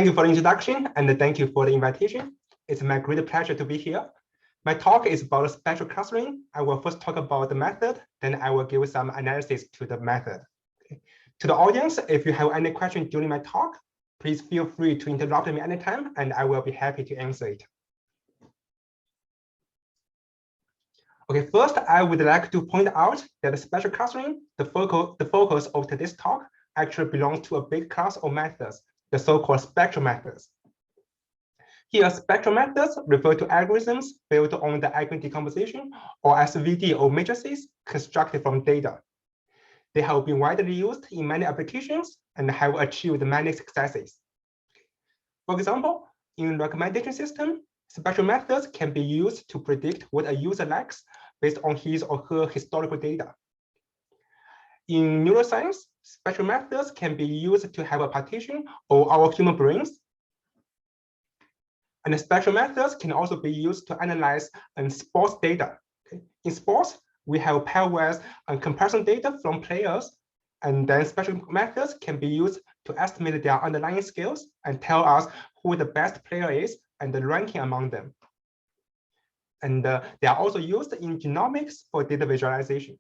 Thank you for the introduction and thank you for the invitation. It's my great pleasure to be here. My talk is about spectral clustering. I will first talk about the method, then I will give some analysis to the method. Okay. To the audience, if you have any questions during my talk, please feel free to interrupt me anytime and I will be happy to answer it. Okay, first, I would like to point out that the spectral clustering, the focus of today's talk, actually belongs to a big class of methods, the so-called spectral methods. Here, spectral methods refer to algorithms built on the algorithm decomposition or SVD of matrices constructed from data. They have been widely used in many applications and have achieved many successes. For example, in recommendation system, spectral methods can be used to predict what a user likes based on his or her historical data. In neuroscience, spectral methods can be used to have a partition of our human brains. And the spectral methods can also be used to analyze sports data. Okay. In sports, we have pairwise and comparison data from players, and then spectral methods can be used to estimate their underlying skills and tell us who the best player is and the ranking among them. And they are also used in genomics for data visualization.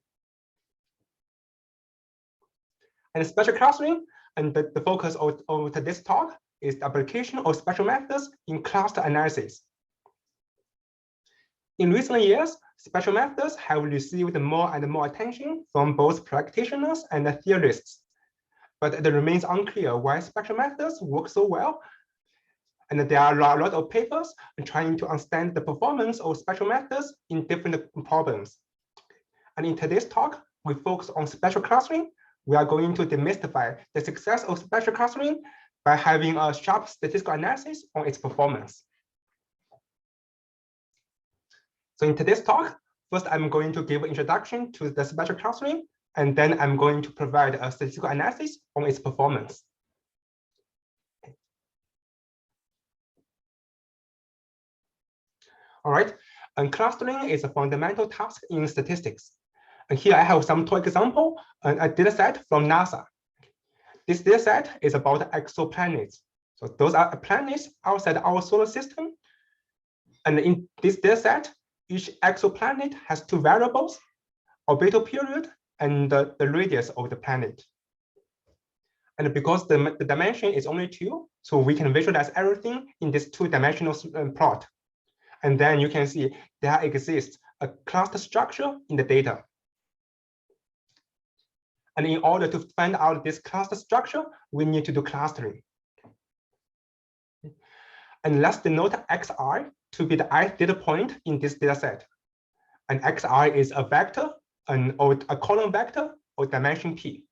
And spectral clustering, and the focus of today's talk is the application of spectral methods in cluster analysis. In recent years, spectral methods have received more and more attention from both practitioners and theorists, but it remains unclear why spectral methods work so well. And there are a lot of papers trying to understand the performance of spectral methods in different problems. And in today's talk, we focus on spectral clustering. We are going to demystify the success of spectral clustering by having a sharp statistical analysis on its performance. So in today's talk, first I'm going to give an introduction to the spectral clustering, and then I'm going to provide a statistical analysis on its performance. All right, and clustering is a fundamental task in statistics. And here I have some toy example, a dataset from NASA. This dataset is about exoplanets. So those are planets outside our solar system. And in this dataset, each exoplanet has two variables, orbital period and the radius of the planet. And because the dimension is only 2, so we can visualize everything in this two-dimensional plot. And then you can see there exists a cluster structure in the data. And in order to find out this cluster structure, we need to do clustering. And let's denote xi to be the ith data point in this data set. And xi is a vector or a column vector of dimension p.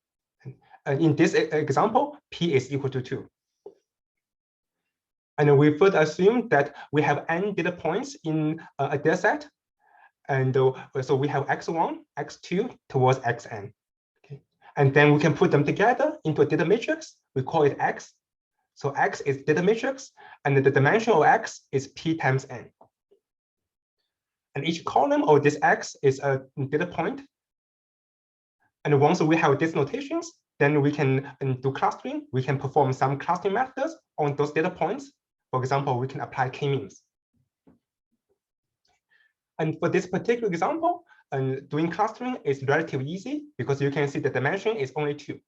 And in this example, p is equal to 2. And we further assume that we have n data points in a data set. And so we have x1, x2 towards xn. And then we can put them together into a data matrix. We call it X. So X is data matrix, and the dimension of X is P times N. And each column of this X is a data point. And once we have these notations, then we can do clustering. We can perform some clustering methods on those data points. For example, we can apply k-means. And for this particular example, and doing clustering is relatively easy because you can see the dimension is only 2.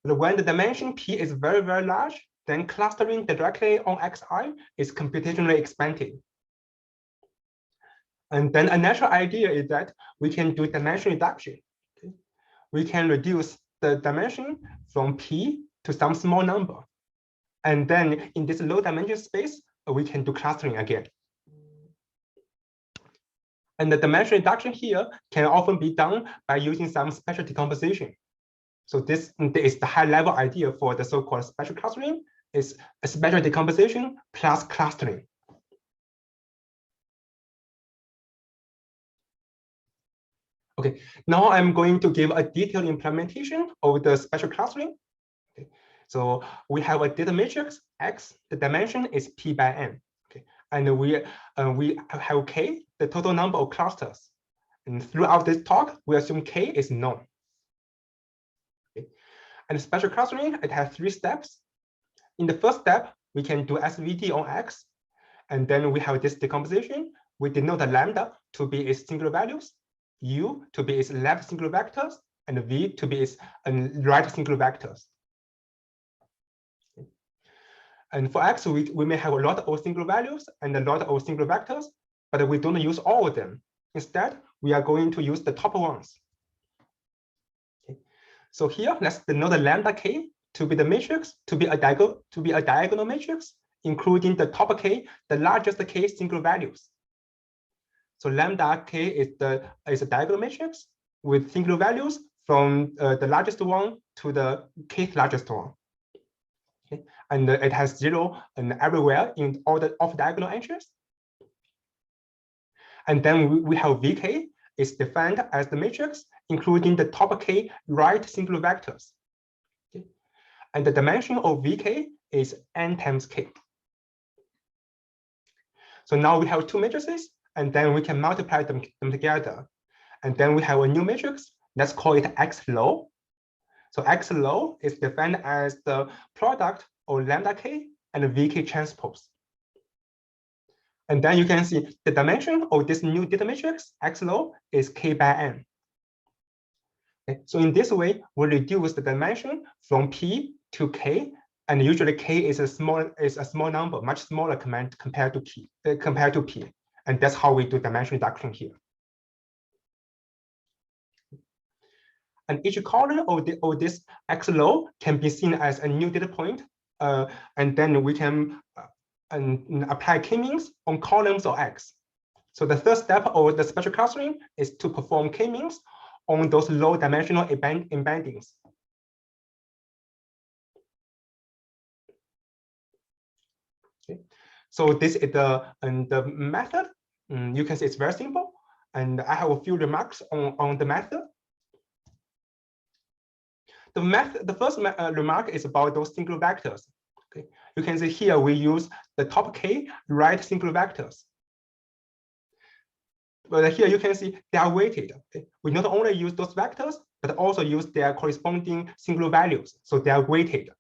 But when the dimension P is very, very large, then clustering directly on Xi is computationally expensive. And then a natural idea is that we can do dimension reduction. Okay? We can reduce the dimension from P to some small number. And then in this low dimension space, we can do clustering again. And the dimension reduction here can often be done by using some spectral decomposition. So this is the high-level idea for the so-called spectral clustering, is a spectral decomposition plus clustering. Okay, now I'm going to give a detailed implementation of the spectral clustering. Okay. So we have a data matrix X, the dimension is P by N. Okay. And we have K, the total number of clusters. And throughout this talk, we assume K is known. Okay. And spectral clustering, it has 3 steps. In the first step, we can do SVT on X. And then we have this decomposition. We denote lambda to be its singular values, U to be its left singular vectors, and V to be its right singular vectors. And for X, we may have a lot of singular values and a lot of singular vectors, but we don't use all of them. Instead, we are going to use the top ones. Okay. So here, let's denote lambda K to be the matrix, to be a diagonal matrix, including the top K, the largest K singular values. So lambda K is a diagonal matrix with singular values from the largest one to the kth largest one. Okay. And it has 0 everywhere in all the off-diagonal entries. And then we have Vk is defined as the matrix, including the top K right singular vectors. Okay. And the dimension of Vk is n times k. So now we have 2 matrices, and then we can multiply them together. And then we have a new matrix. Let's call it X low. So X low is defined as the product of lambda K and Vk transpose. And then you can see the dimension of this new data matrix, X low, is K by n. Okay. So in this way, we reduce the dimension from P to K, and usually K is a small number, much smaller compared to P. And that's how we do dimension reduction here. And each column of this X low can be seen as a new data point, and then we can apply k-means on columns of X. So the third step of the spectral clustering is to perform k-means on those low dimensional embeddings. Okay. So this is the method. You can see it's very simple. And I have a few remarks on the method. The first remark is about those singular vectors. Okay. You can see here we use the top K right singular vectors. But here you can see they are weighted. Okay. We not only use those vectors, but also use their corresponding singular values. So they are weighted.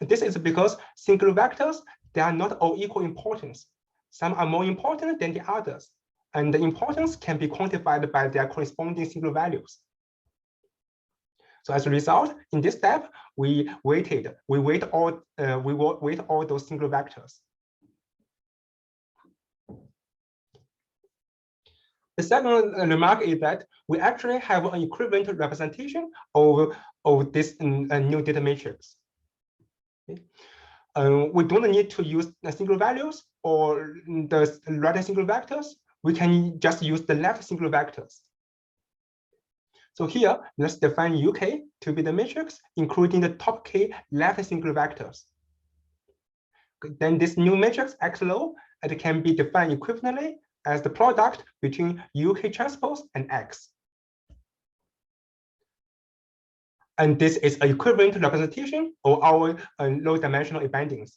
And this is because singular vectors, they are not of equal importance. Some are more important than the others. And the importance can be quantified by their corresponding singular values. So as a result, in this step, we weight all those singular vectors. The second remark is that we actually have an equivalent representation of this new data matrix. Okay. We don't need to use the singular values or the right singular vectors. We can just use the left singular vectors. So here, let's define UK to be the matrix, including the top K left singular vectors. Then this new matrix X low, it can be defined equivalently as the product between UK transpose and X. And this is an equivalent representation of our low dimensional embeddings.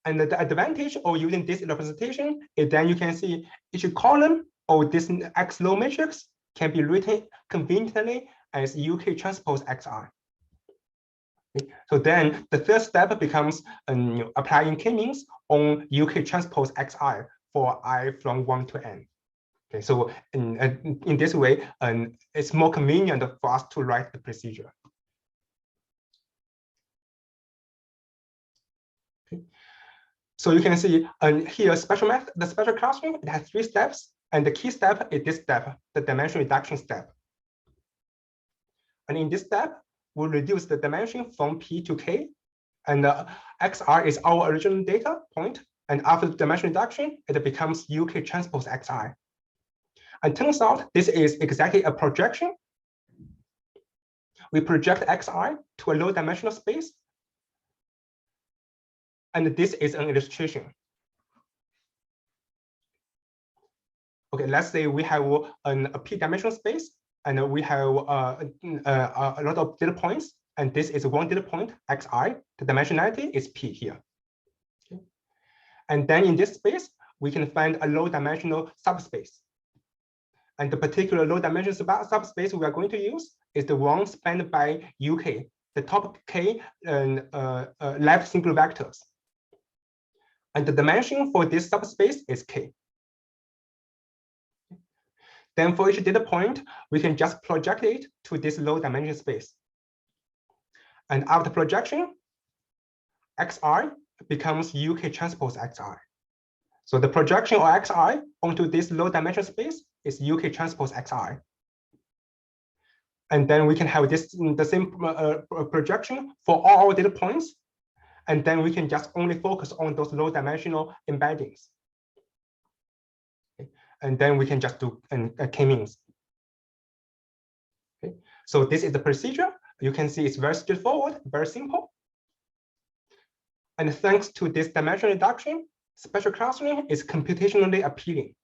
And the advantage of using this representation is that you can see each column of this X low matrix can be written conveniently as UK transpose XI. Okay. So then the third step becomes applying k-means on UK transpose XI for I from 1 to n. Okay, so in this way, it's more convenient for us to write the procedure. Okay. So you can see here, the spectral clustering, it has 3 steps. And the key step is this step, the dimension reduction step. And in this step, we'll reduce the dimension from P to K. And XR is our original data point. And after the dimension reduction, it becomes UK transpose XI. And turns out this is exactly a projection. We project XI to a low dimensional space. And this is an illustration. Okay, let's say we have a p-dimensional space, and we have a lot of data points, and this is one data point, xi. The dimensionality is p here. Okay. And then in this space, we can find a low-dimensional subspace. And the particular low-dimensional subspace we are going to use is the one spanned by UK, the top k left single vectors. And the dimension for this subspace is k. Then for each data point, we can just project it to this low dimension space. And after projection, xi becomes UK transpose xi. So the projection of xi onto this low dimension space is UK transpose xi. And then we can have this the same projection for all our data points. And then we can just only focus on those low dimensional embeddings. Okay. And then we can just do k-means. Okay. So this is the procedure. You can see it's very straightforward, very simple. And thanks to this dimension reduction, spectral clustering is computationally appealing.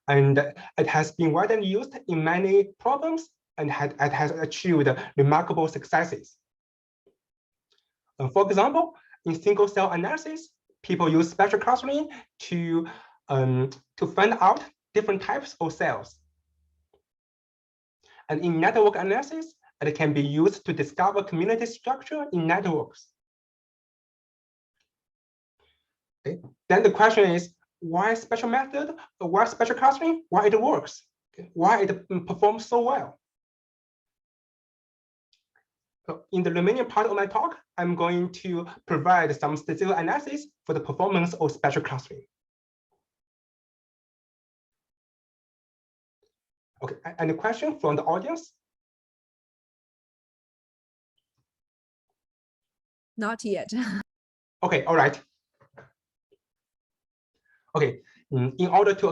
And it has been widely used in many problems and it has achieved remarkable successes. For example, in single cell analysis, people use spectral clustering to find out different types of cells. And in network analysis, it can be used to discover community structure in networks. Okay. Then the question is, why spectral method, why spectral clustering, why it works, okay. Why it performs so well. So in the remaining part of my talk, I'm going to provide some statistical analysis for the performance of spectral clustering. Okay, any question from the audience? Not yet. Okay, all right. Okay, in order to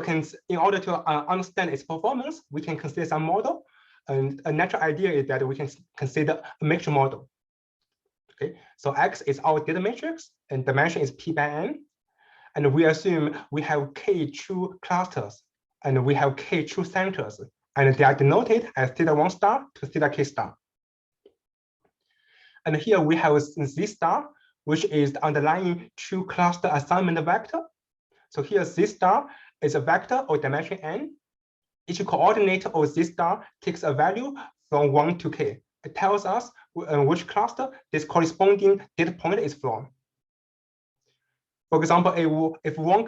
understand its performance, we can consider some model. And a natural idea is that we can consider a mixture model. Okay, so X is our data matrix and dimension is P by N. And we assume we have K true clusters and we have K true centers. And they are denoted as theta 1 star to theta k star. And here we have Z star, which is the underlying true cluster assignment vector. So here Z star is a vector of dimension n. Each coordinate of Z star takes a value from 1 to k. It tells us which cluster this corresponding data point is from. For example, if one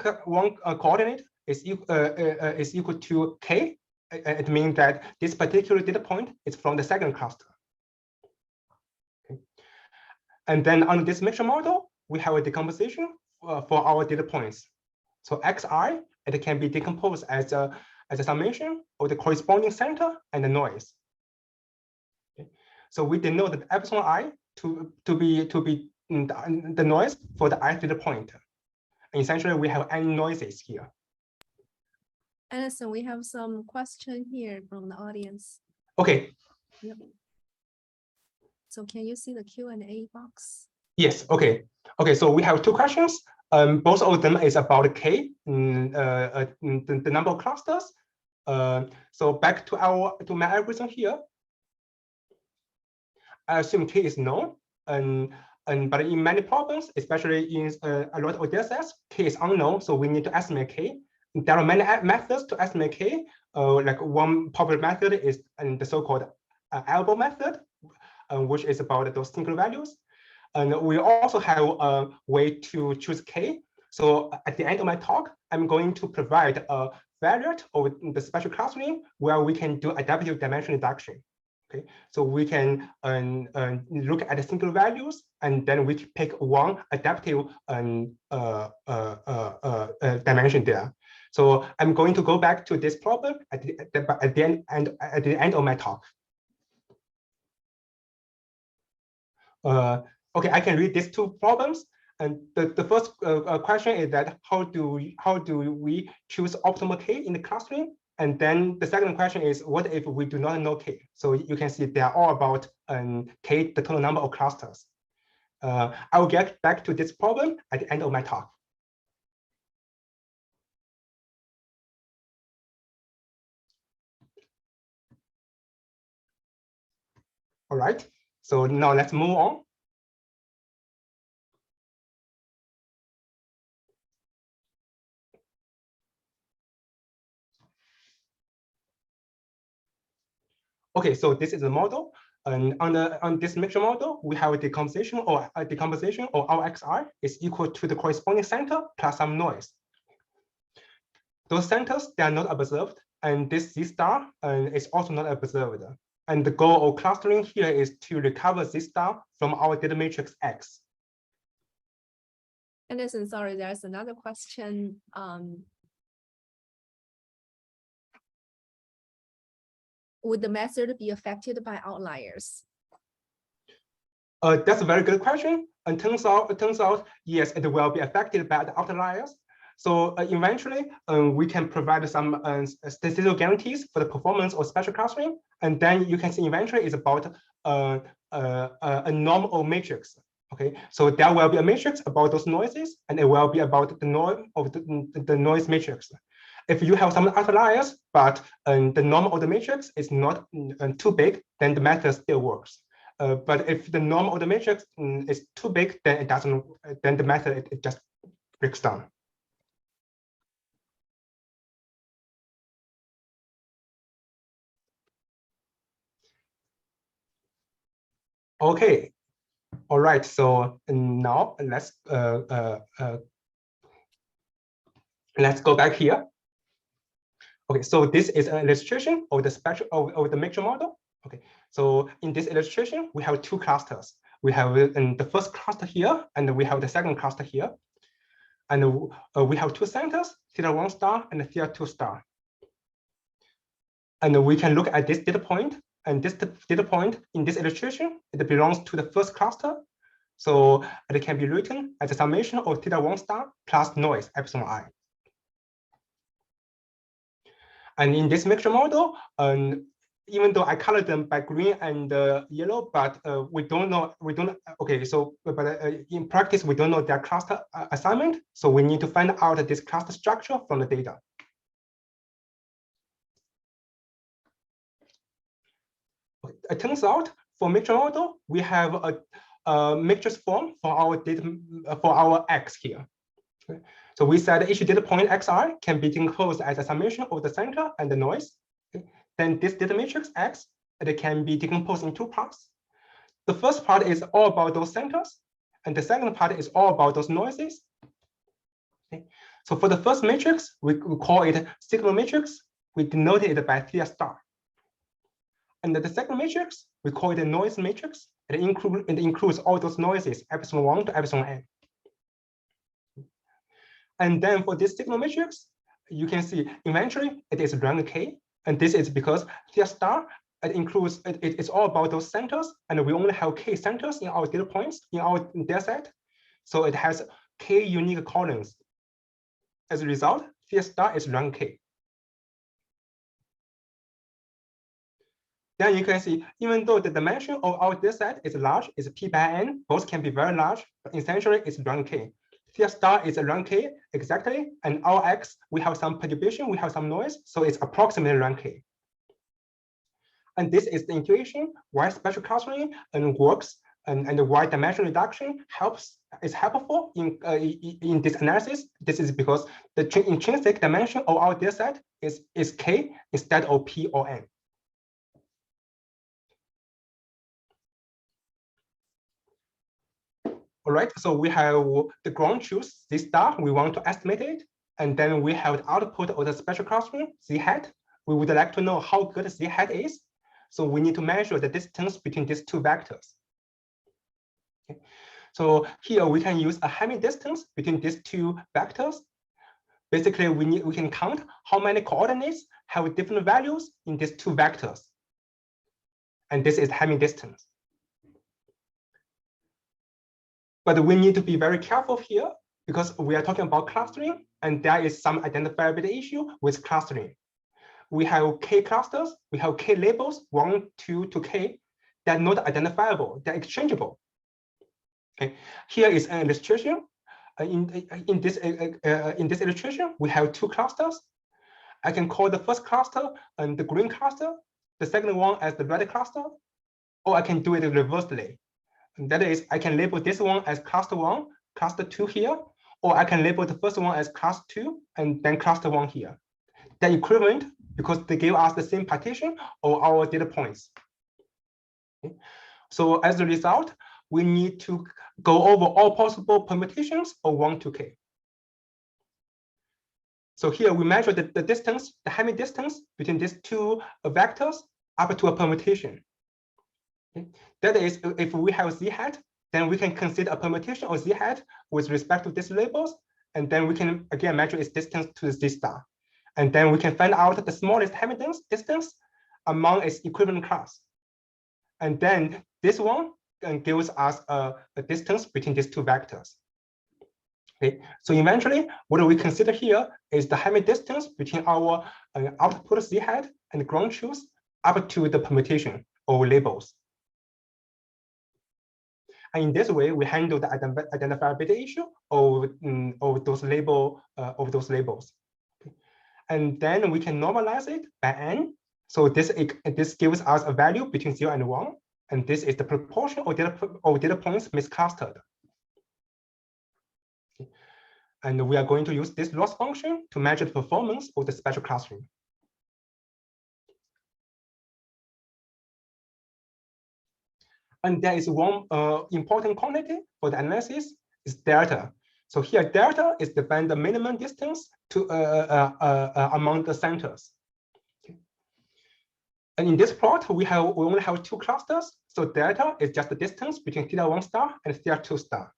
coordinate is equal to k, it means that this particular data point is from the second cluster. Okay. And then under this mixture model, we have a decomposition for our data points. So xi, it can be decomposed as a summation of the corresponding center and the noise. Okay. So we denote that epsilon I to be the noise for the ith data point. And essentially, we have n noises here. Alison, we have some question here from the audience. Okay. Yep. So can you see the Q&A box? Yes. Okay. Okay. So we have two questions. Both of them is about k, the number of clusters. So back to my algorithm here. I assume k is known, but in many problems, especially in a lot of datasets, k is unknown. So we need to estimate k. There are many methods to estimate k. Like one popular method is the so-called elbow method, which is about those single values. And we also have a way to choose k. So at the end of my talk, I'm going to provide a variant of the spectral clustering where we can do adaptive dimension reduction. Okay, so we can look at the single values, and then we pick one adaptive dimension there. So I'm going to go back to this problem at the end of my talk. Okay, I can read these two problems. And the first question is that how do we choose optimal k in the clustering? And then the second question is, what if we do not know k? So you can see they are all about k, the total number of clusters. I will get back to this problem at the end of my talk. All right, so now let's move on. Okay, so this is the model. And on this mixture model, we have a decomposition or our xi is equal to the corresponding center plus some noise. Those centers, they are not observed, and this Z star is also not observed. And the goal of clustering here is to recover Z star from our data matrix X. Anderson, sorry, there's another question. Would the method be affected by outliers? That's a very good question. And it turns out, yes, it will be affected by the outliers. So eventually, we can provide some statistical guarantees for the performance of spectral clustering. And then you can see eventually it's about a norm of matrix. Okay, so there will be a matrix about those noises, and it will be about the norm of the noise matrix. If you have some outliers, but the norm of the matrix is not too big, then the method still works. But if the norm of the matrix is too big, then it doesn't. Then the method it just breaks down. Okay, all right. So now let's go back here. Okay, so this is an illustration of the spectral of the mixture model. Okay, so in this illustration, we have two clusters. We have the first cluster here, and we have the second cluster here. And we have two centers, θ1 star and θ2 star. And we can look at this data point, and this data point in this illustration, it belongs to the first cluster. So it can be written as a summation of θ1 star plus noise epsilon I. And in this mixture model, even though I colored them by green and yellow, but we don't know, okay, so, but in practice, we don't know their cluster assignment. So we need to find out this cluster structure from the data. Okay. It turns out for mixture model, we have a mixtures form for our data, for our X here. Okay. So we said each data point xi can be decomposed as a summation of the center and the noise. Okay. Then this data matrix X, it can be decomposed in two parts. The first part is all about those centers, and the second part is all about those noises. Okay. So for the first matrix, we call it signal matrix. We denote it by θ star. And the second matrix, we call it a noise matrix. It includes all those noises, epsilon 1 to epsilon n. And then for this signal matrix, you can see eventually it is rank k. And this is because θ star, it's all about those centers. And we only have k centers in our data points, in our data set. So it has k unique columns. As a result, θ star is rank k. Then you can see, even though the dimension of our data set is large, is p by n, both can be very large, but essentially it's rank k. Θ star is rank k exactly, and our X, we have some perturbation, we have some noise, so it's approximately rank k. And this is the intuition why spectral clustering works, and why dimension reduction is helpful in this analysis. This is because the intrinsic dimension of our data set is k instead of p or n. All right, so we have the ground truth, Z star, we want to estimate it. And then we have the output of the spectral clustering, Z hat. We would like to know how good Z hat is. So we need to measure the distance between these two vectors. Okay. So here we can use a Hamming distance between these two vectors. Basically, we can count how many coordinates have different values in these two vectors. And this is Hamming distance. But we need to be very careful here because we are talking about clustering, and there is some identifiability issue with clustering. We have k clusters, we have k labels, 1, 2 to k. They're not identifiable, they're exchangeable. Okay. Here is an illustration. In this illustration, we have two clusters. I can call the first cluster the green cluster, the second one as the red cluster, or I can do it reversely. And that is, I can label this one as cluster 1, cluster 2 here, or I can label the first one as cluster 2 and then cluster 1 here. The equivalent because they give us the same partition of our data points. Okay. So as a result, we need to go over all possible permutations of 1 to k. So here we measure the distance, the Hamming distance between these two vectors up to a permutation. Okay. That is, if we have z hat, then we can consider a permutation of z hat with respect to these labels, and then we can again measure its distance to the z star. And then we can find out the smallest Hamming distance among its equivalent class. And then this one gives us a distance between these two vectors. Okay, so eventually, what we consider here is the Hamming distance between our output z hat and ground truth up to the permutation of labels. And in this way, we handle the identifiability issue of those labels. Okay. And then we can normalize it by n. So this gives us a value between 0 and 1, and this is the proportion of data points misclustered. Okay. And we are going to use this loss function to measure the performance of the spectral clustering. And there is one important quantity for the analysis is delta. So here delta is defined the minimum distance to among the centers. Okay. And in this plot, we only have 2 clusters. So delta is just the distance between θ1 star and θ2 star.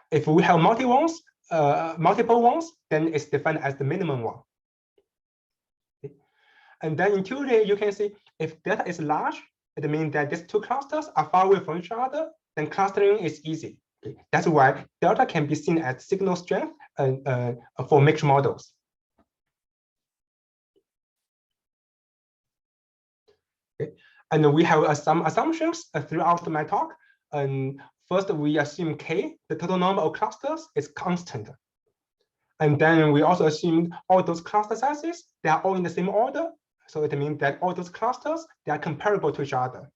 If we have multiple ones, then it's defined as the minimum one. Okay. And then in theory, you can see if delta is large, it means that these 2 clusters are far away from each other, then clustering is easy. Okay. That's why delta can be seen as signal strength for mixed models. Okay. And we have some assumptions throughout my talk. And first, we assume k, the total number of clusters, is constant. And then we also assume all those cluster sizes, they are all in the same order. So it means that all those clusters, they are comparable to each other.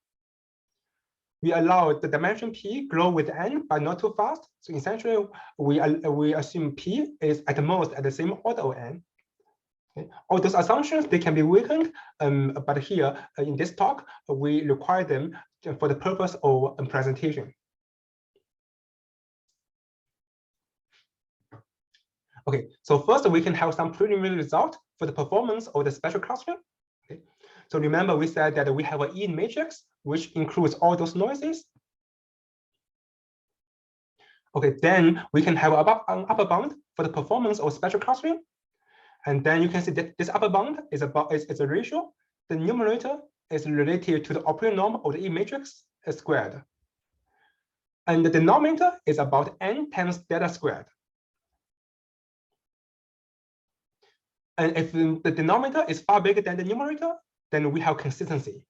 We allow the dimension p grow with n, but not too fast. So essentially, we assume p is at most at the same order of n. Okay. All those assumptions, they can be weakened, but here in this talk, we require them for the purpose of presentation. Okay, so first we can have some preliminary result for the performance of the spectral clustering. Okay. So remember we said that we have an E matrix, which includes all those noises. Okay, then we can have an upper bound for the performance of spectral clustering. And then you can see that this upper bound is a ratio. The numerator is related to the operator norm of the E matrix squared. And the denominator is about n times delta squared. And if the denominator is far bigger than the numerator, then we have consistency.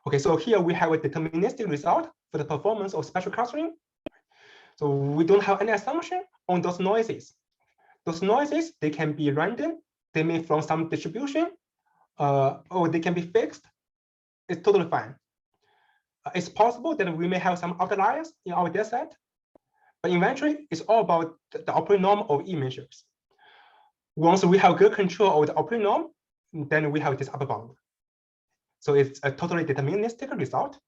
Okay, so here we have a deterministic result for the performance of spectral clustering. So we don't have any assumption on those noises. Those noises, they can be random, they may from some distribution, or they can be fixed. It's totally fine. It's possible that we may have some outliers in our dataset, but eventually it's all about the operator norm of E matrix. Once we have good control of the operator norm, then we have this upper bound. So it's a totally deterministic result.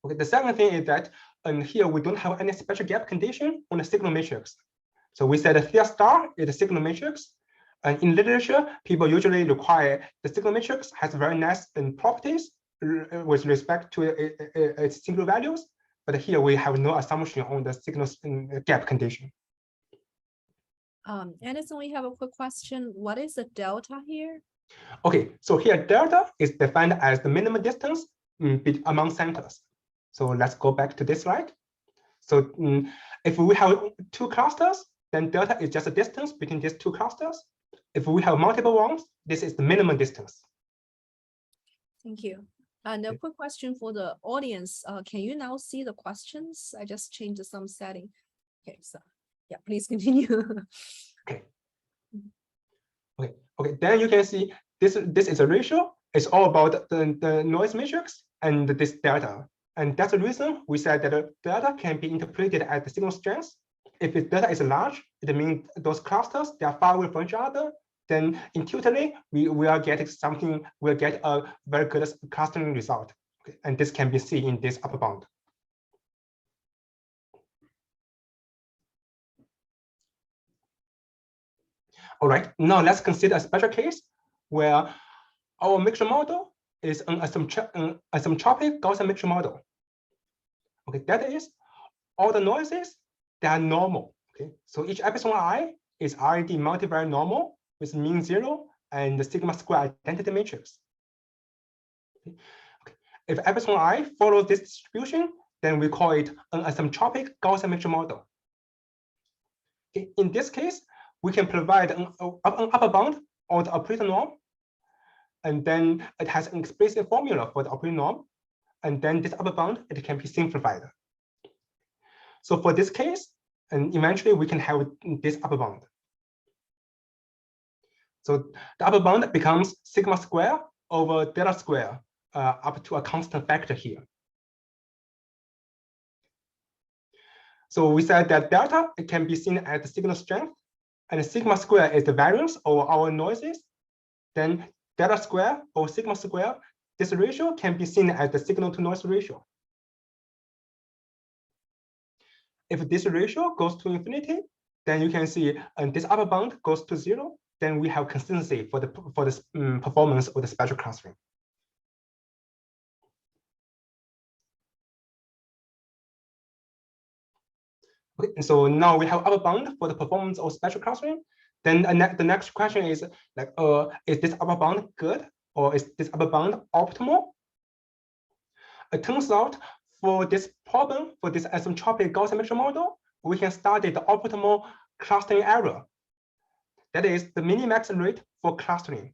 Okay, the second thing is that here we don't have any special gap condition on the signal matrix. So we said theta star is the signal matrix. And in literature, people usually require the signal matrix has very nice properties with respect to its single values. But here we have no assumption on the signal gap condition. Anderson, we have a quick question. What is the delta here? Okay, so here delta is defined as the minimum distance among centers. So let's go back to this slide. So if we have 2 clusters, then delta is just a distance between these 2 clusters. If we have multiple ones, this is the minimum distance. Thank you. And a quick question for the audience. Can you now see the questions? I just changed some setting. Okay, so yeah, please continue. Okay. Okay. Then you can see this is a ratio. It's all about the noise matrix and this delta. And that's the reason we said that delta can be interpreted as the signal strength. if the data is large, it means those clusters, they are far away from each other. Then intuitively, we are getting something, we'll get a very good clustering result. Okay. And this can be seen in this upper bound. All right, now let's consider a special case where our mixture model is an isotropic Gaussian mixture model. Okay, that is, all the noises, they are normal. Okay, so each epsilon I is already multivariate normal with mean 0 and the sigma square identity matrix. Okay. Okay. If epsilon I follows this distribution, then we call it an isotropic Gaussian mixture model. Okay. In this case, we can provide an upper bound on the operator norm, and then it has an explicit formula for the operator norm, and then this upper bound, it can be simplified. So for this case, and eventually we can have this upper bound. So the upper bound becomes sigma square over delta square up to a constant factor here. So we said that delta, it can be seen as the signal strength, and sigma square is the variance over our noises. Then delta square or sigma square, this ratio can be seen as the signal to noise ratio. If this ratio goes to infinity, then you can see this upper bound goes to 0. Then we have consistency for the performance of the spectral clustering. Okay, and so now we have upper bound for the performance of spectral clustering. Then the next question is like, is this upper bound good, or is this upper bound optimal? It turns out for this problem, for this isotropic Gaussian mixture model, we can study the optimal clustering error. That is the minimax rate for clustering.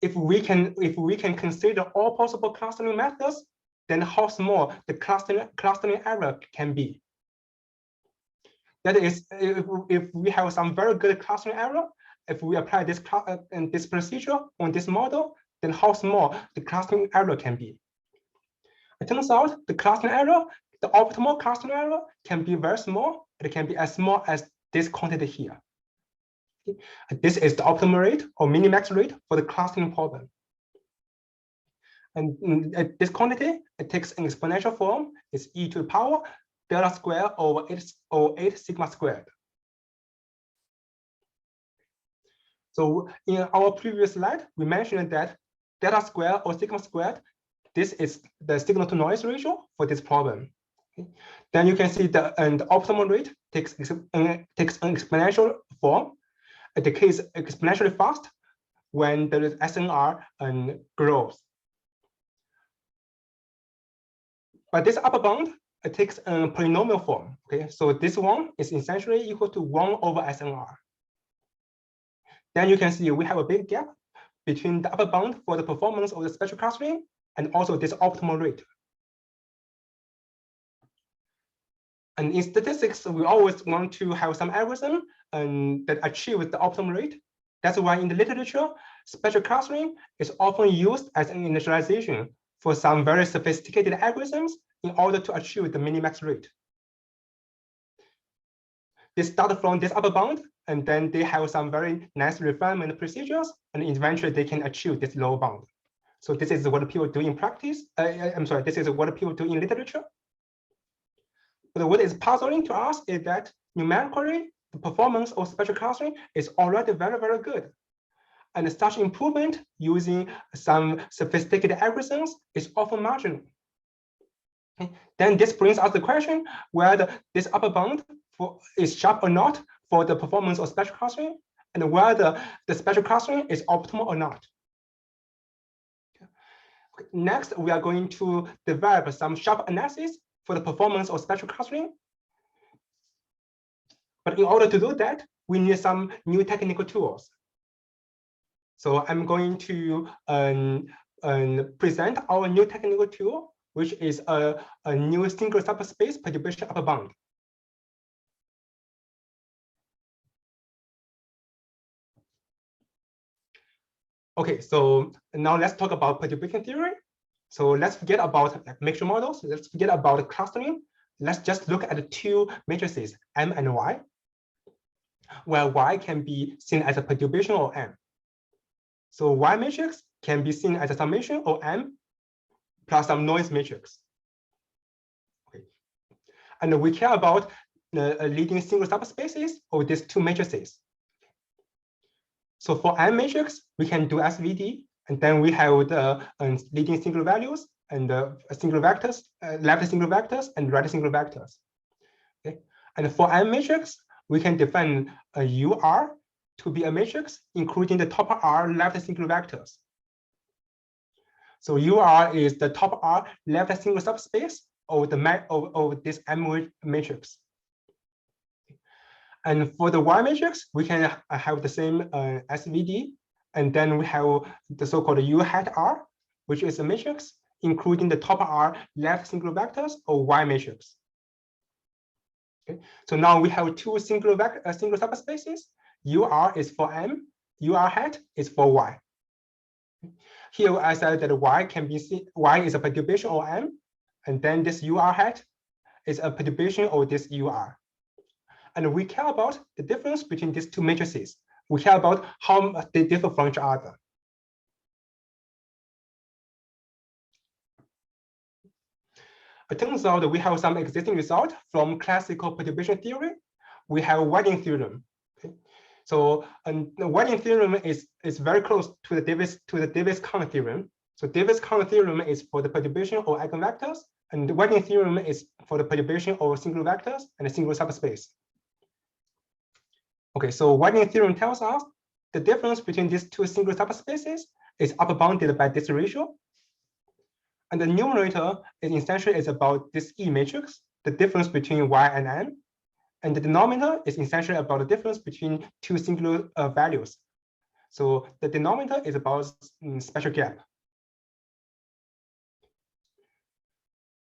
If we can consider all possible clustering methods, then how small the clustering error can be. That is, if we have some very good clustering error, if we apply this this procedure on this model, then how small the clustering error can be. It turns out the clustering error, the optimal clustering error, can be very small. It can be as small as this quantity here. Okay. This is the optimal rate or minimax rate for the clustering problem. And this quantity, it takes an exponential form. It's e to the power delta square over 8 sigma squared. So in our previous slide, we mentioned that delta square or sigma squared, this is the signal to noise ratio for this problem. Okay. Then you can see the optimal rate takes an exponential form. It decays exponentially fast when the SNR grows. But this upper bound, it takes a polynomial form. Okay, so this one is essentially equal to 1 over SNR. Then you can see we have a big gap between the upper bound for the performance of the spectral clustering and also this optimal rate. And in statistics, we always want to have some algorithm that achieve the optimal rate. That's why in the literature, spectral clustering is often used as an initialization for some very sophisticated algorithms in order to achieve the minimax rate. They start from this upper bound, and then they have some very nice refinement procedures, and eventually they can achieve this lower bound. So this is what people do in practice. I'm sorry, this is what people do in literature. But what is puzzling to us is that numerically, the performance of spectral clustering is already very, very good. And such improvement using some sophisticated algorithms is often marginal. Okay. Then this brings us the question whether this upper bound is sharp or not for the performance of spectral clustering, and whether the spectral clustering is optimal or not. Okay. Next, we are going to develop some sharp analysis for the performance of spectral clustering. But in order to do that, we need some new technical tools. So I'm going to present our new technical tool, which is a new single subspace perturbation upper bound. Okay, so now let's talk about perturbation theory. So let's forget about mixture models. Let's forget about clustering. let's just look at the two matrices, M and Y, where Y can be seen as a perturbation of M. So Y matrix can be seen as a summation of M plus some noise matrix. Okay. And we care about the leading single subspaces of these two matrices. So for M matrix, we can do SVD, and then we have the leading single values and single vectors, left single vectors and right single vectors. Okay. And for M matrix, we can define a UR to be a matrix including the top R left single vectors. So UR is the top R left single subspace of this M matrix. And for the Y matrix, we can have the same SVD, and then we have the so-called U hat R, which is a matrix including the top R left single vectors of Y matrix. Okay. So now we have two single subspaces. UR is for M, UR hat is for Y. Here I said that Y can be seen, Y is a perturbation of M, and then this UR hat is a perturbation of this UR. And we care about the difference between these two matrices. We care about how they differ from each other. It turns out that we have some existing result from classical perturbation theory. We have Whiting theorem. Okay. So the Whiting theorem is very close to the Davis-Kahn theorem. So Davis-Kahn theorem is for the perturbation of eigenvectors, and the Whiting theorem is for the perturbation of single vectors and a single subspace. Okay, so Whiting theorem tells us the difference between these two single subspaces is upbounded by this ratio. And the numerator is essentially about this E matrix, the difference between Y and M. And the denominator is essentially about the difference between two singular values. So the denominator is about spatial gap.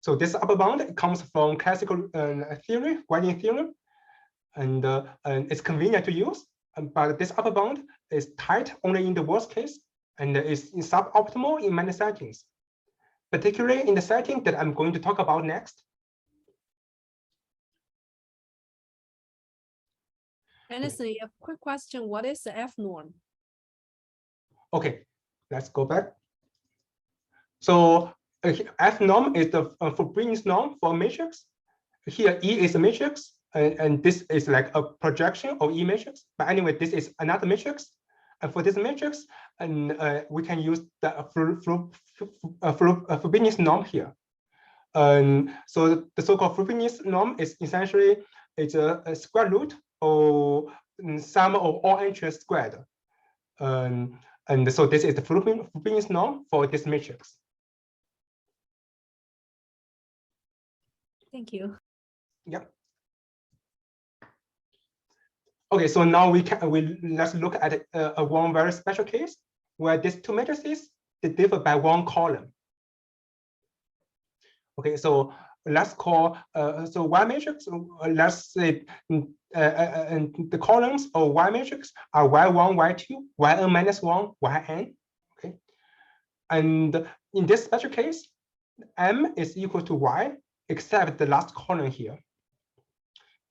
So this upper bound comes from classical theory, Whiting theorem, and it's convenient to use. But this upper bound is tight only in the worst case, and is suboptimal in many settings, particularly in the setting that I'm going to talk about next. Anderson, a quick question. What is the F norm? Okay, let's go back. So F norm is the Frobenius norm for a matrix. Here E is a matrix, and this is like a projection of E matrix. But anyway, this is another matrix. And for this matrix, and we can use the Frobenius norm here. So the so-called Frobenius norm is essentially a square root of sum of all entries squared. And so this is the Frobenius norm for this matrix. Thank you. Yeah. Okay, so now let's look at one very special case where these two matrices they differ by one column. Okay, so let's call so Y matrix. Let's say the columns of Y matrix are Y1, Y2, Yn minus 1, Yn. Okay, and in this special case, M is equal to Y except the last column here.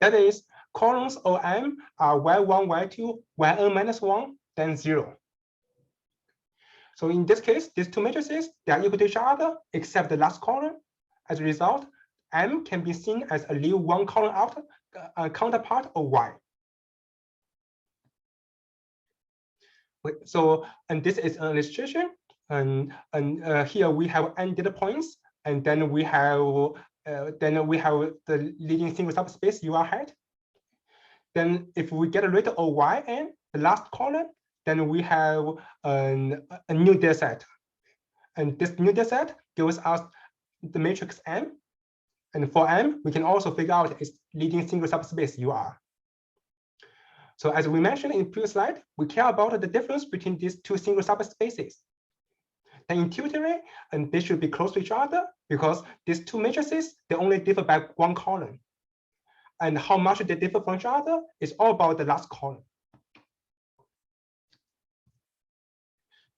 That is, columns of M are Y1, Y2, Yn minus 1, then 0. So in this case, these two matrices, they are equal to each other except the last column. As a result, M can be seen as a leave one column out counterpart of Y. So, and this is an illustration. And here we have n data points, and then we have the leading single subspace UR hat. Then if we get rid of Yn, the last column, then we have a new dataset. And this new dataset gives us the matrix M. And for M, we can also figure out its leading single subspace UR. So as we mentioned in the previous slide, we care about the difference between these two single subspaces. And intuitively, and they should be close to each other because these two matrices, they only differ by one column. And how much they differ from each other is all about the last column.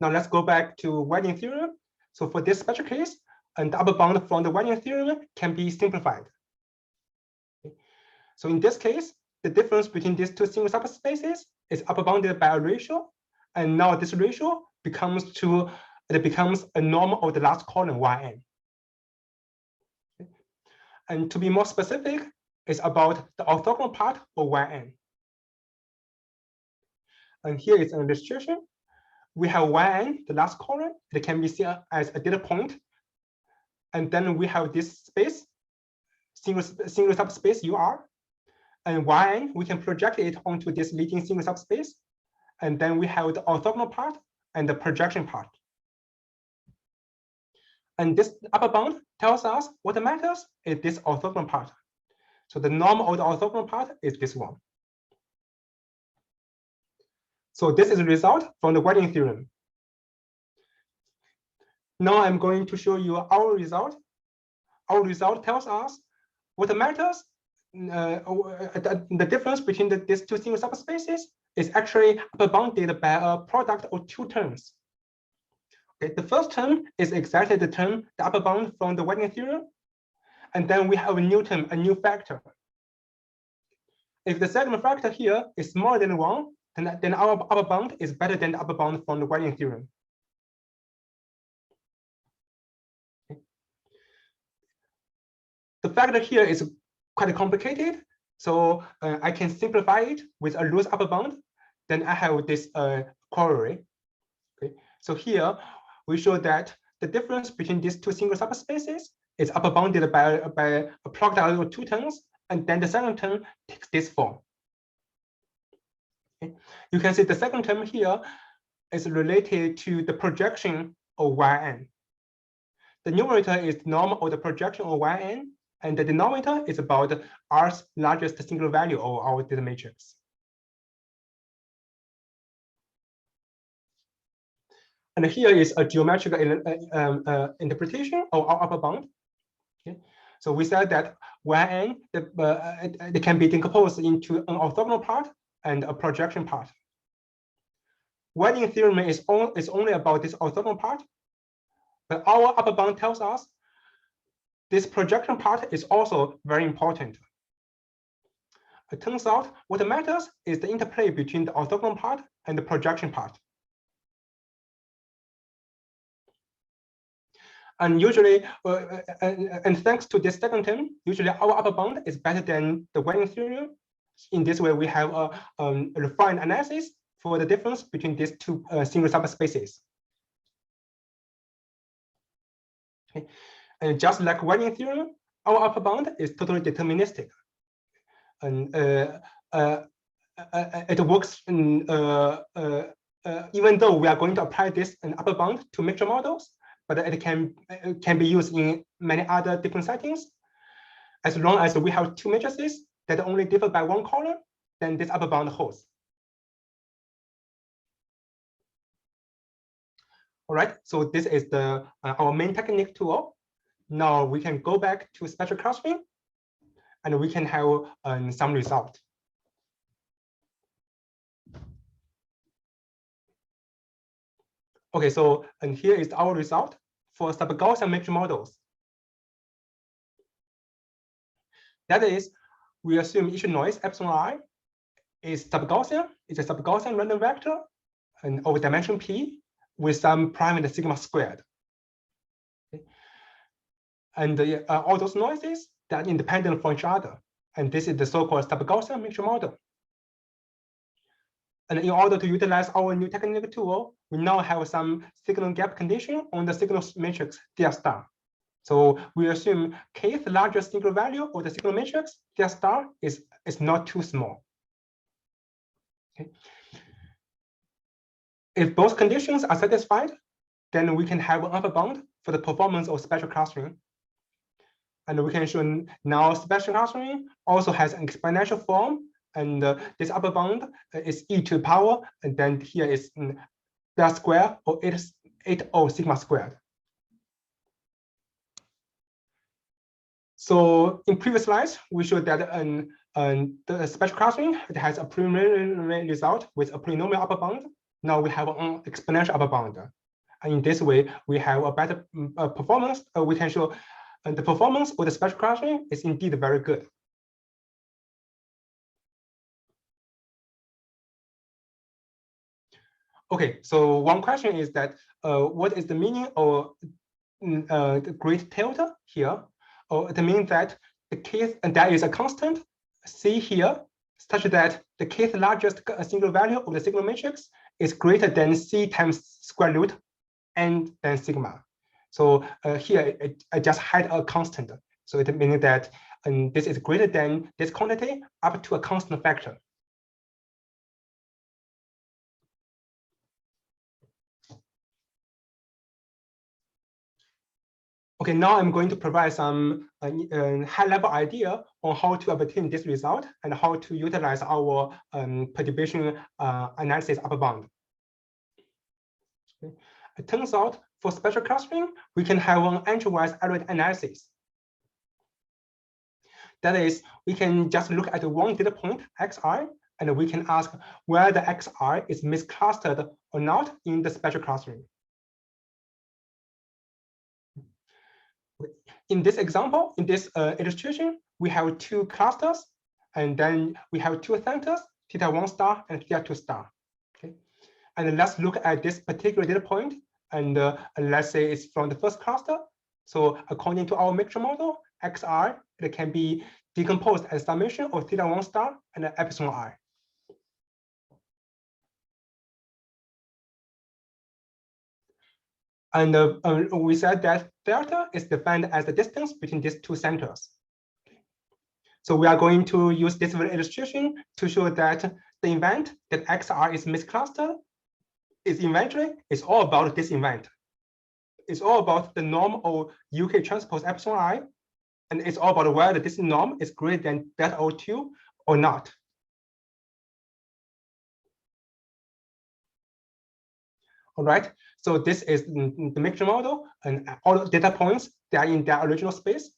Now let's go back to Whiting theorem. So for this special case, and the upper bound from the Whiting theorem can be simplified. So in this case, the difference between these two single subspaces is upper bounded by a ratio, and now this ratio becomes a norm of the last column Yn. And to be more specific, it's about the orthogonal part of Yn. And here is an illustration. We have Yn, the last column. It can be seen as a data point. And then we have this space, single subspace UR. And Yn, we can project it onto this leading single subspace. And then we have the orthogonal part and the projection part. And this upper bound tells us what matters is this orthogonal part. So the norm of the orthogonal part is this one. So this is a result from the Wadding theorem. Now I'm going to show you our result. Our result tells us what matters. The difference between these two single subspaces is actually upper bounded by a product of two terms. Okay, the first term is exactly the term, the upper bound from the Wadding theorem. And then we have a new term, a new factor. If the second factor here is smaller than 1, then our upper bound is better than the upper bound from the Wadding theorem. Okay. The factor here is quite complicated, so I can simplify it with a loose upper bound. Then I have this corollary. Okay. So here we show that the difference between these two single subspaces is upper bounded by a product of two terms, and then the second term takes this form. Okay. You can see the second term here is related to the projection of Yn. The numerator is the norm of the projection of Yn, and the denominator is about R's largest single value of our data matrix. And here is a geometrical interpretation of our upper bound. Okay. So we said that Yn it can be decomposed into an orthogonal part and a projection part. Wadding theorem is only about this orthogonal part, but our upper bound tells us this projection part is also very important. It turns out what matters is the interplay between the orthogonal part and the projection part. And usually, and thanks to this second term, usually our upper bound is better than the Wadding theorem. In this way, we have a refined analysis for the difference between these two single subspaces. Okay. And just like Wadding theorem, our upper bound is totally deterministic. And it works even though we are going to apply this upper bound to mixture models, but it can be used in many other different settings. As long as we have two matrices that only differ by one column, then this upper bound holds. All right, so this is our main technique tool. Now we can go back to spectral clustering, and we can have some result. Okay, so and here is our result for sub-Gaussian mixture models. That is, we assume each noise epsilon I is sub-Gaussian. It's a sub-Gaussian random vector and of dimension p with some prime sigma squared. Okay. And all those noises that are independent from each other. And this is the so-called sub-Gaussian mixture model. And in order to utilize our new technical tool, we now have some signal gap condition on the signal matrix DR star. So we assume kth largest single value of the signal matrix DR star is not too small. Okay. If both conditions are satisfied, then we can have an upper bound for the performance of spectral clustering. And we can show now spectral clustering also has an exponential form. And this upper bound is e to the power, and then here is that square or 8O sigma squared. So in previous slides, we showed that the spectral clustering it has a preliminary result with a polynomial upper bound. Now we have an exponential upper bound. And in this way, we have a better performance. We can show the performance of the spectral clustering is indeed very good. Okay, so one question is that what is the meaning of the great delta here? Or it means that the kth, and there is a constant C here, such that the kth largest single value of the signal matrix is greater than C times square root and then sigma. So here I just had a constant. So it means that this is greater than this quantity up to a constant factor. Okay, now I'm going to provide some high-level idea on how to obtain this result and how to utilize our perturbation analysis upper bound. Okay. It turns out for spectral clustering, we can have an Entrywise array analysis. That is, we can just look at one data point, xi, and we can ask whether xi is misclustered or not in the spectral clustering. In this example, in this illustration, we have two clusters, and then we have two centers, θ1 star and θ2 star. Okay, and let's look at this particular data point, and let's say it's from the first cluster. So according to our mixture model, xi, it can be decomposed as summation of θ1 star and epsilon I. And we said that delta is defined as the distance between these two centers. So we are going to use this illustration to show that the event that xi is misclustered is eventually is all about this event. It's all about the norm of UK transpose epsilon I, and it's all about whether this norm is greater than delta O2 or not. All right, so this is the mixture model, and all the data points, they are in their original space.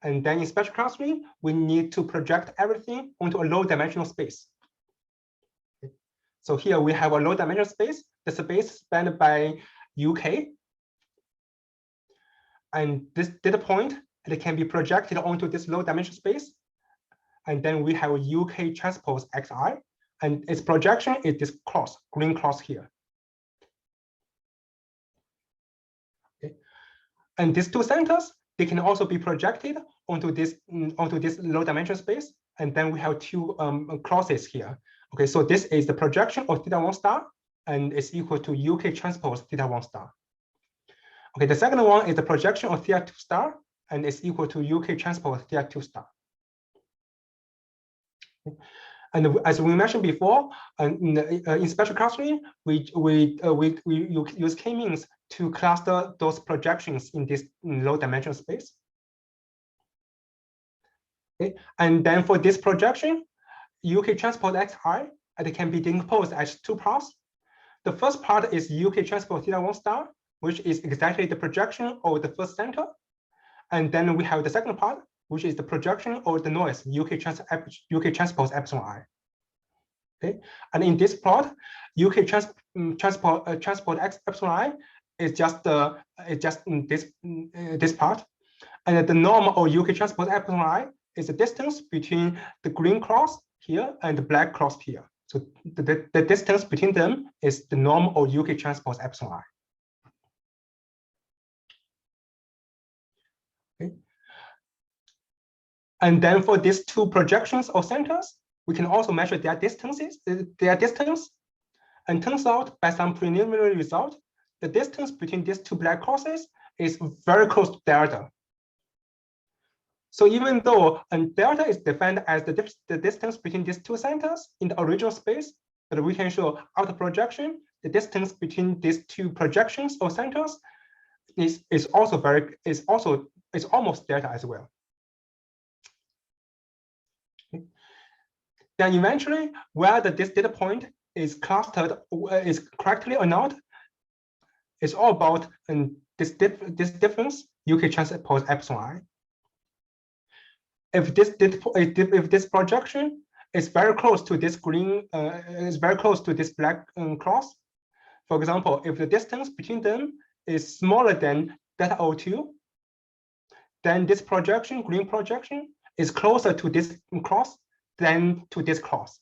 And then in spectral clustering, we need to project everything onto a low dimensional space. Okay. So here we have a low dimensional space, the space spanned by UK. And this data point, it can be projected onto this low dimensional space. And then we have a UK transpose xi, and its projection is this cross, green cross here. And these two centers, they can also be projected onto this low dimension space. And then we have two crosses here. Okay, so this is the projection of θ1 star, and it's equal to UK transpose θ1 star. Okay, the second one is the projection of θ2 star, and it's equal to UK transpose θ2 star. Okay. And as we mentioned before, in spectral clustering, we use k-means to cluster those projections in this low dimensional space. Okay. And then for this projection, UK transpose xi, it can be decomposed as two parts. The first part is UK transpose θ1 star, which is exactly the projection of the first center. And then we have the second part, which is the projection of the noise, UK transpose epsilon I. Okay, and in this plot, UK transpose epsilon I is just this part, and the norm of UK transpose epsilon I is the distance between the green cross here and the black cross here. So the distance between them is the norm of UK transpose epsilon I. Okay. And then for these two projections of centers, we can also measure their distance. And turns out by some preliminary result, the distance between these two black crosses is very close to delta. So even though delta is defined as the distance between these two centers in the original space, but we can show after projection, the distance between these two projections of centers is almost delta as well. Okay. Then eventually, whether this data point is clustered is correctly or not, it's all about this difference UK transpose epsilon I. If this projection is very close to this green, is very close to this black cross, for example, if the distance between them is smaller than delta O2, then this projection, green projection, is closer to this cross than to this cross.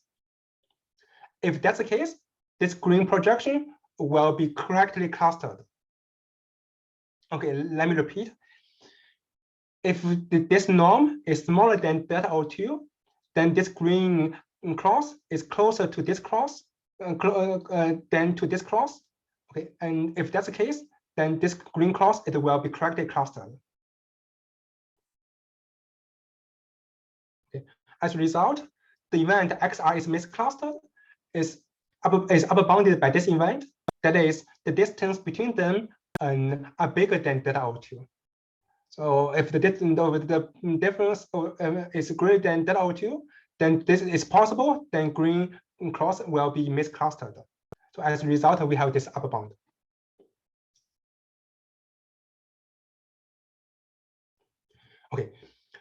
If that's the case, this green projection will be correctly clustered. Okay, let me repeat. If this norm is smaller than delta O2, then this green cross is closer to this cross than to this cross. Okay, and if that's the case, then this green cross, it will be correctly clustered. Okay. As a result, the event XI is misclustered is upper bounded by this event. That is, the distance between them are bigger than delta O2. So if the difference is greater than delta O2, then this is possible, then green cross will be misclustered. So as a result, we have this upper bound. Okay,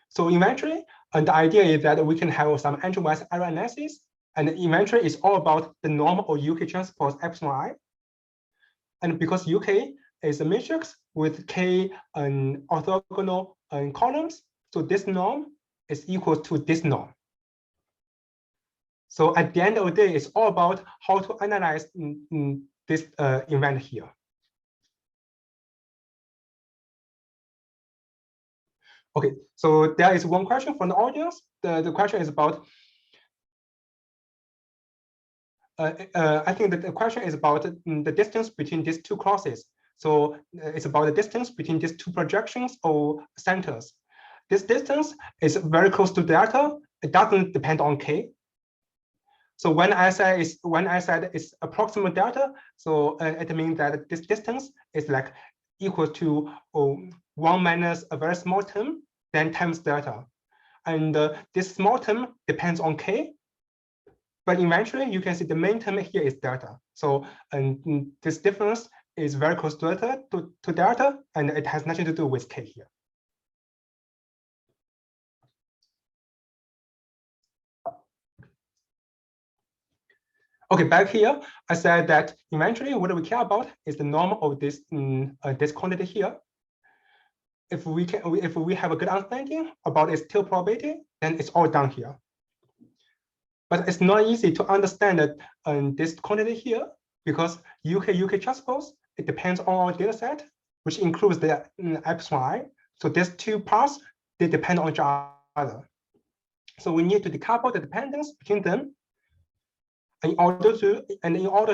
so eventually, and the idea is that we can have some Entrywise error analysis, and eventually it's all about the norm or UK transpose epsilon I. And because UK is a matrix with k orthogonal columns, so this norm is equal to this norm. So at the end of the day, it's all about how to analyze this event here. Okay, so there is one question from the audience. The question is about, I think that the question is about the distance between these two crosses. So it's about the distance between these two projections or centers. This distance is very close to delta. It doesn't depend on k. So when I said it's approximate delta, so it means that this distance is like equal to 1 minus a very small term, then times delta. And this small term depends on k. But eventually, you can see the main term here is delta. So this difference is very close to delta, and it has nothing to do with k here. Okay, back here, I said that eventually what we care about is the norm of this this quantity here. If we have a good understanding about its tail probability, then it's all down here. But it's not easy to understand that this quantity here, because UK transpose, it depends on our data set, which includes the epsilon I. So these two parts, they depend on each other. So we need to decouple the dependence between them. In order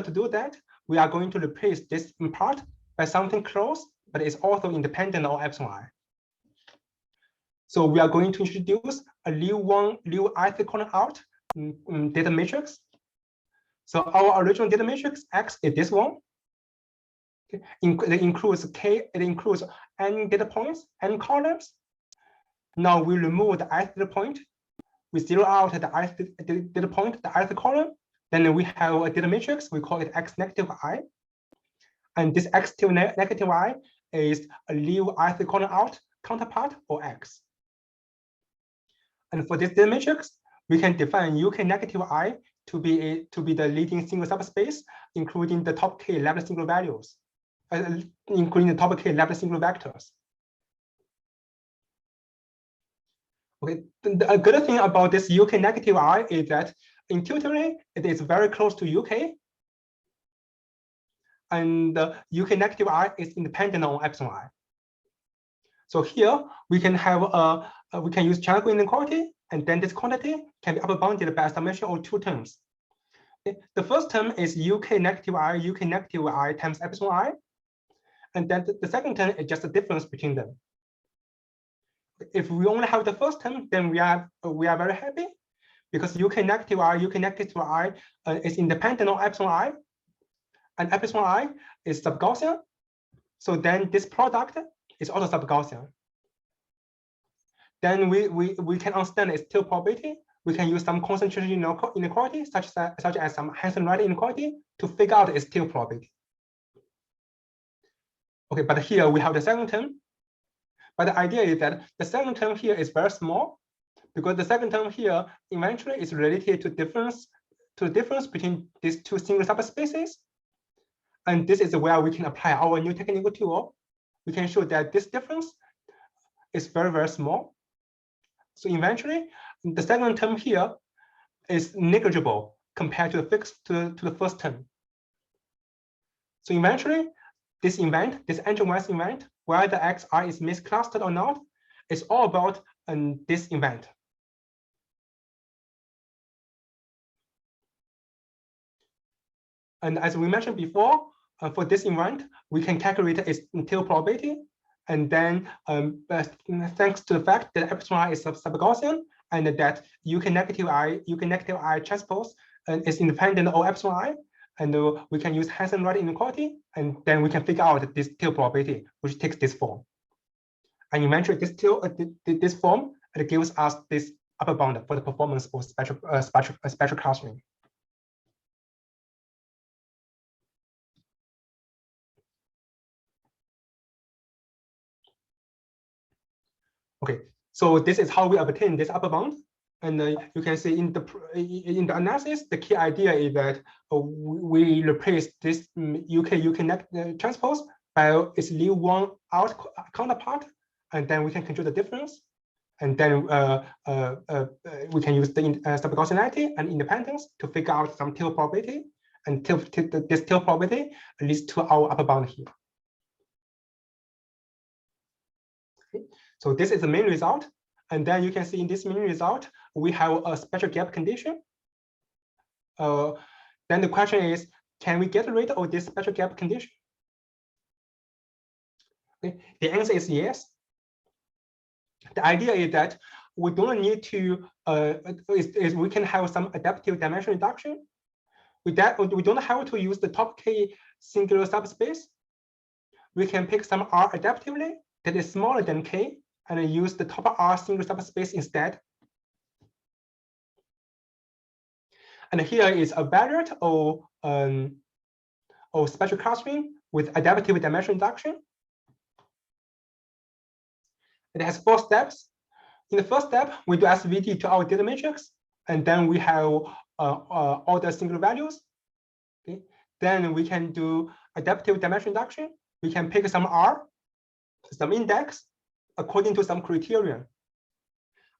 to do that, we are going to replace this part by something close, but it's also independent of epsilon I. So we are going to introduce a new ith column out data matrix. So our original data matrix X is this one. Okay. It includes k. It includes n data points, n columns. Now we remove the ith data point. We zero out the ith data point, the ith column. Then we have a data matrix. We call it X negative I. And this X negative I is a new ith column out counterpart or X. And for this data matrix, we can define UK negative I to be the leading single subspace, including the top k level single values, including the top k level single vectors. Okay, a good thing about this UK negative I is that intuitively it is very close to UK, and UK negative I is independent on epsilon I. So here we can have we can use triangle inequality, and then this quantity can be upper bounded by a summation of two terms. Okay. The first term is UK negative I times epsilon I, and then the second term is just the difference between them. If we only have the first term, then we are very happy, because UK negative I is independent of epsilon I, and epsilon I is sub-Gaussian. So then this product is also sub-Gaussian. Then we can understand its tail probability. We can use some concentration inequality, such as some Hansen-Riley inequality, to figure out its tail probability. Okay, but here we have the second term. But the idea is that the second term here is very small, because the second term here eventually is related to the difference between these two single subspaces. And this is where we can apply our new technical tool. We can show that this difference is very, very small. So eventually, the second term here is negligible compared to the first term. So eventually, this Entrywise event, whether xi is misclustered or not, is all about this event. And as we mentioned before, for this event, we can calculate its tail probability. And then thanks to the fact that epsilon I is sub-Gaussian and that UK negative I transpose is independent of epsilon I, and we can use Hansen-Wright inequality, and then we can figure out this tail probability, which takes this form. And eventually, this form it gives us this upper bound for the performance of spectral clustering. Okay, so this is how we obtain this upper bound, and you can see in the analysis, the key idea is that we replace this UK transpose by its leave one out counterpart, and then we can control the difference, and then we can use the sub-Gaussianity and independence to figure out some tail probability, and this tail probability leads to our upper bound here. So this is the main result. And then you can see in this main result, we have a spectral gap condition. Then the question is, can we get rid of this spectral gap condition? Okay. The answer is yes. The idea is that we don't need to, we can have some adaptive dimension reduction. With that, we don't have to use the top K singular subspace. We can pick some R adaptively that is smaller than K, and use the top R single subspace instead. And here is a variant of spectral clustering with adaptive dimension reduction. It has 4 steps. In the first step, we do SVD to our data matrix, and then we have all the single values. Okay. Then we can do adaptive dimension reduction. We can pick some R, some index, according to some criterion.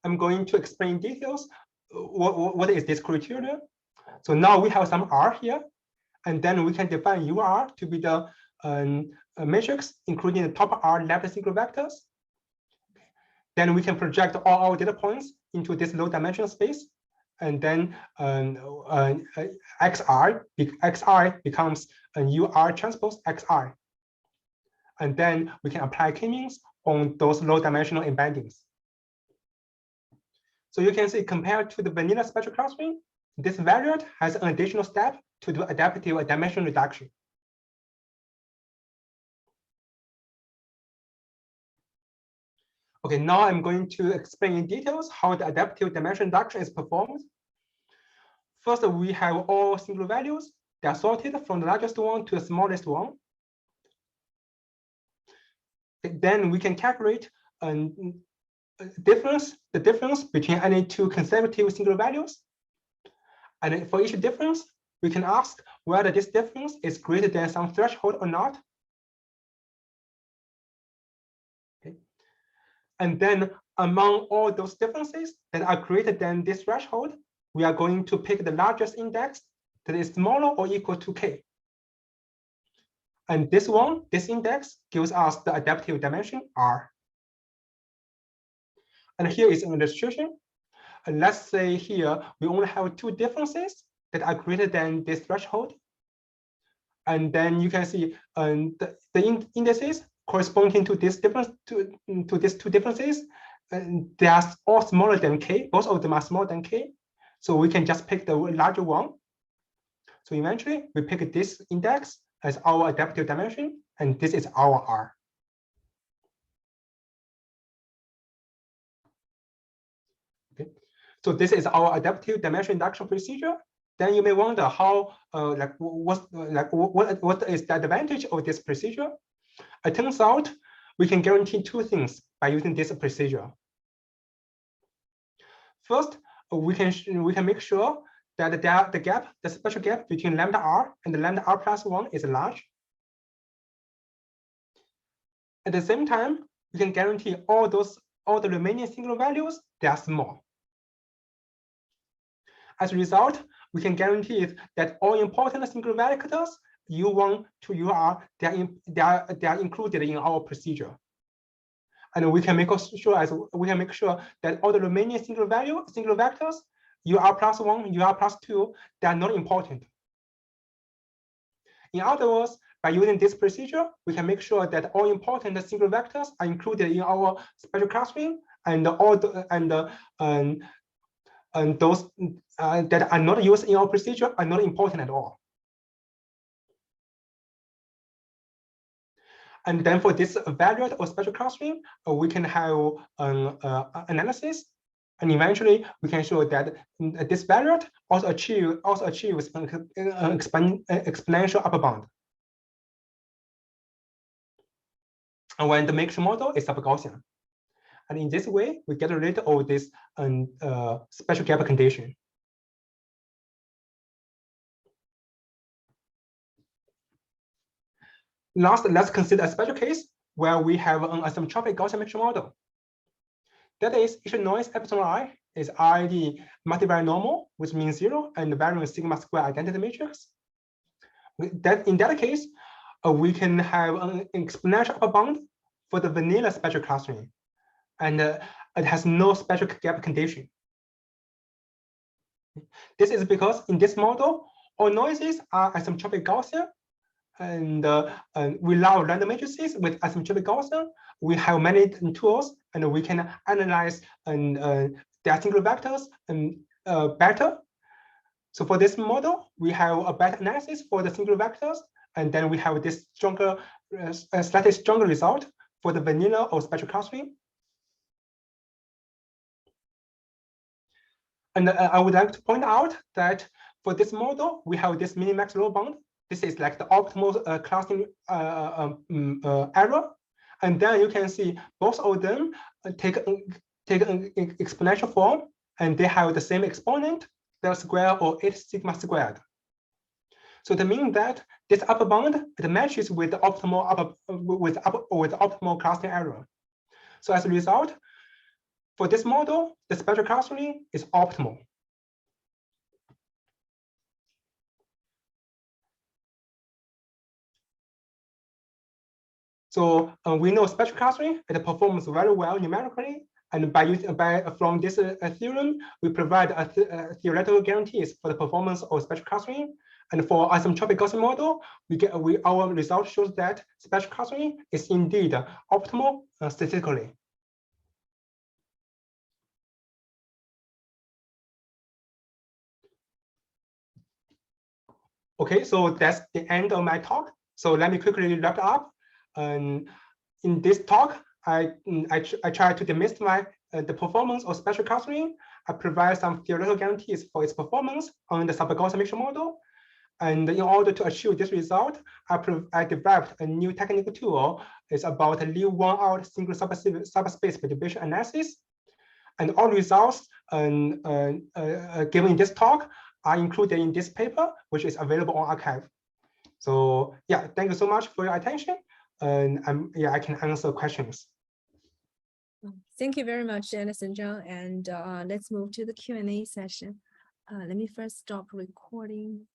I'm going to explain details. What is this criterion? So now we have some R here, and then we can define UR to be the matrix, including the top R left single vectors. Then we can project all our data points into this low dimensional space, and then XI becomes a UR transpose XI. And then we can apply k-means on those low dimensional embeddings. So you can see, compared to the vanilla spectral clustering, this variant has an additional step to do adaptive dimension reduction. Okay, now I'm going to explain in details how the adaptive dimension reduction is performed. First, we have all single values. They are sorted from the largest one to the smallest one. Then we can calculate the difference between any 2 consecutive single values. And for each difference, we can ask whether this difference is greater than some threshold or not. Okay. And then among all those differences that are greater than this threshold, we are going to pick the largest index that is smaller or equal to K. And this index gives us the adaptive dimension R. And here is an illustration. And let's say here we only have 2 differences that are greater than this threshold. And then you can see the indices corresponding to this difference to these 2 differences. And they are all smaller than K. Both of them are smaller than K. So we can just pick the larger one. So eventually we pick this index as our adaptive dimension, and this is our R. Okay, so this is our adaptive dimension reduction procedure. Then you may wonder how, what is the advantage of this procedure? It turns out we can guarantee 2 things by using this procedure. First, we can make sure that the spectral gap between lambda R and the lambda R plus 1 is large. At the same time, we can guarantee all the remaining single values, they are small. As a result, we can guarantee that all important single vectors U1 to UR, they are included in our procedure. And we can make sure that all the remaining single vectors, UR plus 1, UR plus 2, they are not important. In other words, by using this procedure, we can make sure that all important single vectors are included in our spectral clustering, and all and those that are not used in our procedure are not important at all. And then for this evaluate or spectral clustering, we can have an analysis, and eventually we can show that this evaluate also achieves an exponential upper bound. And when the mixed model is sub-Gaussian. And in this way, we get rid of this special gap condition. Last, let's consider a special case where we have an isotropic Gaussian mixture model. That is, each noise epsilon I is RID multivariate normal, which means 0, and varying sigma square identity matrix. In that case, we can have an exponential upper bound for the vanilla spectral clustering, and it has no special gap condition. This is because in this model, all noises are isotropic Gaussian, and we love random matrices with isotropic Gaussian. We have many tools, and we can analyze their single vectors better. So for this model, we have a better analysis for the single vectors, and then we have this stronger, slightly stronger result for the vanilla or spectral clustering. And I would like to point out that for this model, we have this minimax low bound. This is like the optimal clustering error. And then you can see both of them take an exponential form, and they have the same exponent, delta square or 8 sigma squared. So that means that this upper bound, it matches with the optimal optimal clustering error. So as a result, for this model, the spectral clustering is optimal. So we know spectral clustering, it performs very well numerically, and from this theorem, we provide theoretical guarantees for the performance of spectral clustering. And for isotropic Gaussian model, our result shows that spectral clustering is indeed optimal statistically. Okay, so that's the end of my talk. So let me quickly wrap up. In this talk, I try to demystify the performance of spectral clustering. I provide some theoretical guarantees for its performance on the sub-Gaussian mixture model. And in order to achieve this result, I developed a new technical tool. It's about a leave one out single subspace perturbation analysis. And all results given in this talk are included in this paper, which is available on arXiv. So yeah, thank you so much for your attention. And I can answer questions. Thank you very much, Dennis and Zhang. And let's move to the Q&A session. Let me first stop recording.